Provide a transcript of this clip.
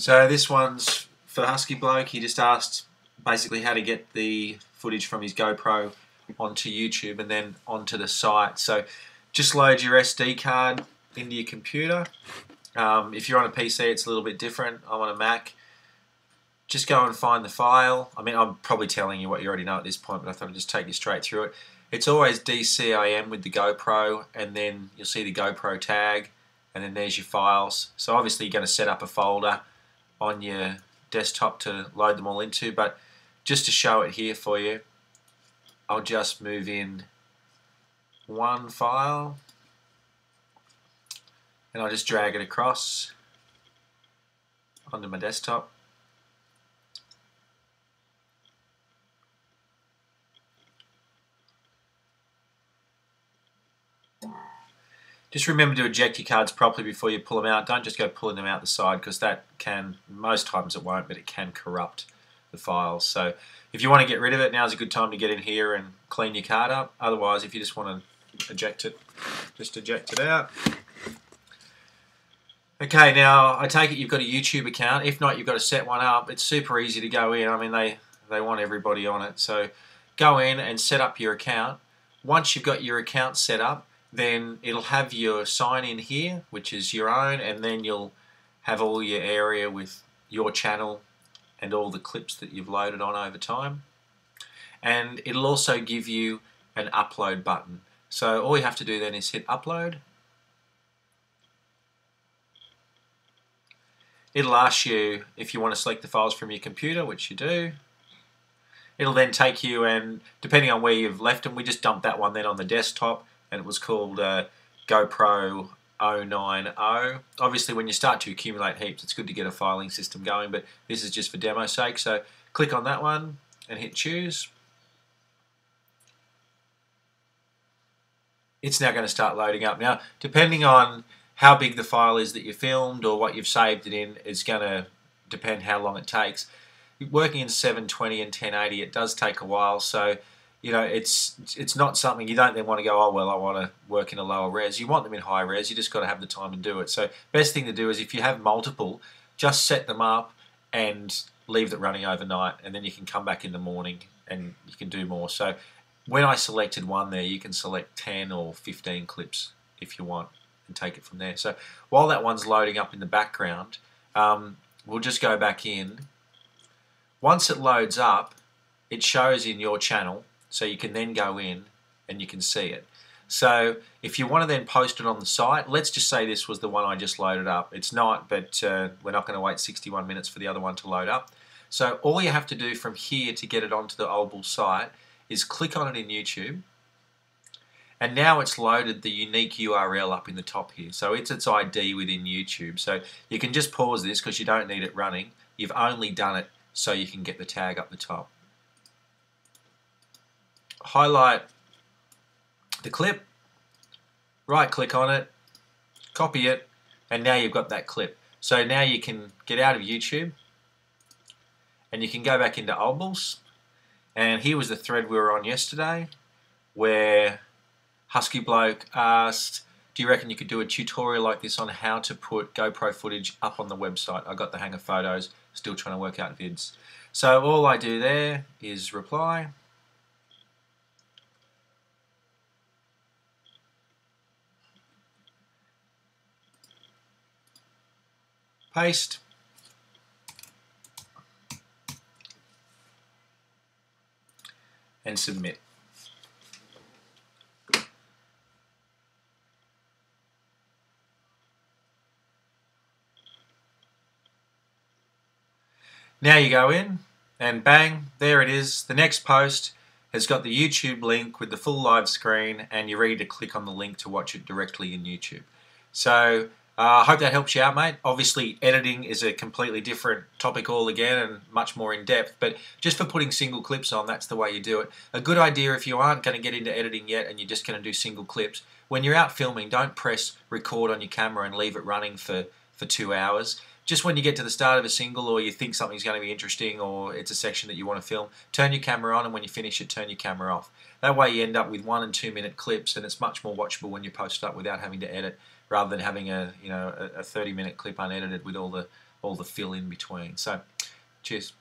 So this one's for Husky Bloke. He just asked basically how to get the footage from his GoPro onto YouTube and then onto the site. So just load your SD card into your computer. If you're on a PC, it's a little bit different. I'm on a Mac. Just go and find the file. I mean, I'm probably telling you what you already know at this point, but I thought I'd just take you straight through it. It's always DCIM with the GoPro, and then you'll see the GoPro tag, and then there's your files. So obviously you're going to set up a folder on your desktop to load them all into, but just to show it here for you, I'll just move in one file, and I'll just drag it across onto my desktop. Just remember to eject your cards properly before you pull them out. Don't just go pulling them out the side, because that can, most times it won't, but it can corrupt the files. So if you want to get rid of it, now's a good time to get in here and clean your card up. Otherwise, if you just want to eject it, just eject it out. Okay, now I take it you've got a YouTube account. If not, you've got to set one up. It's super easy to go in. I mean, they want everybody on it. So go in and set up your account. Once you've got your account set up, then it'll have your sign in here, which is your own, and then you'll have all your area with your channel and all the clips that you've loaded on over time. And it'll also give you an upload button. So all you have to do then is hit upload. It'll ask you if you want to select the files from your computer, which you do. It'll then take you, and depending on where you've left them, we just dumped that one then on the desktop, and it was called GoPro 090. Obviously, when you start to accumulate heaps, it's good to get a filing system going, but this is just for demo's sake. So click on that one and hit choose. It's now going to start loading up. Now, depending on how big the file is that you filmed or what you've saved it in, it's going to depend how long it takes. Working in 720 and 1080, it does take a while, so you know, it's not something you don't then want to go, oh well, I want to work in a lower res. You want them in high res. You just got to have the time to do it. So best thing to do is, if you have multiple, just set them up and leave it running overnight, and then you can come back in the morning and you can do more. So when I selected one there, you can select 10 or 15 clips if you want and take it from there. So while that one's loading up in the background, we'll just go back in. Once it loads up, it shows in your channel, so you can then go in and you can see it. So if you want to then post it on the site, let's just say this was the one I just loaded up. It's not, but we're not going to wait 61 minutes for the other one to load up. So all you have to do from here to get it onto the Old Bull site is click on it in YouTube, and now it's loaded the unique URL up in the top here. So it's its ID within YouTube. So you can just pause this because you don't need it running. You've only done it so you can get the tag up the top. Highlight the clip, right click on it, copy it, and now you've got that clip. So now you can get out of YouTube and you can go back into Old Bulls, and here was the thread we were on yesterday where Husky Bloke asked, do you reckon you could do a tutorial like this on how to put GoPro footage up on the website? I got the hang of photos, still trying to work out vids. So all I do there is reply. Paste. And submit. Now you go in and bang, there it is. The next post has got the YouTube link with the full live screen, and you're ready to click on the link to watch it directly in YouTube. So I hope that helps you out, mate. Obviously, editing is a completely different topic all again and much more in-depth, but just for putting single clips on, that's the way you do it. A good idea if you aren't going to get into editing yet and you're just going to do single clips, when you're out filming, don't press record on your camera and leave it running for 2 hours. Just when you get to the start of a single, or you think something's going to be interesting, or it's a section that you want to film, turn your camera on, and when you finish it, turn your camera off. That way you end up with 1 and 2 minute clips, and it's much more watchable when you post it up without having to edit. rather than having a 30-minute clip unedited with all the fill in between. So, cheers.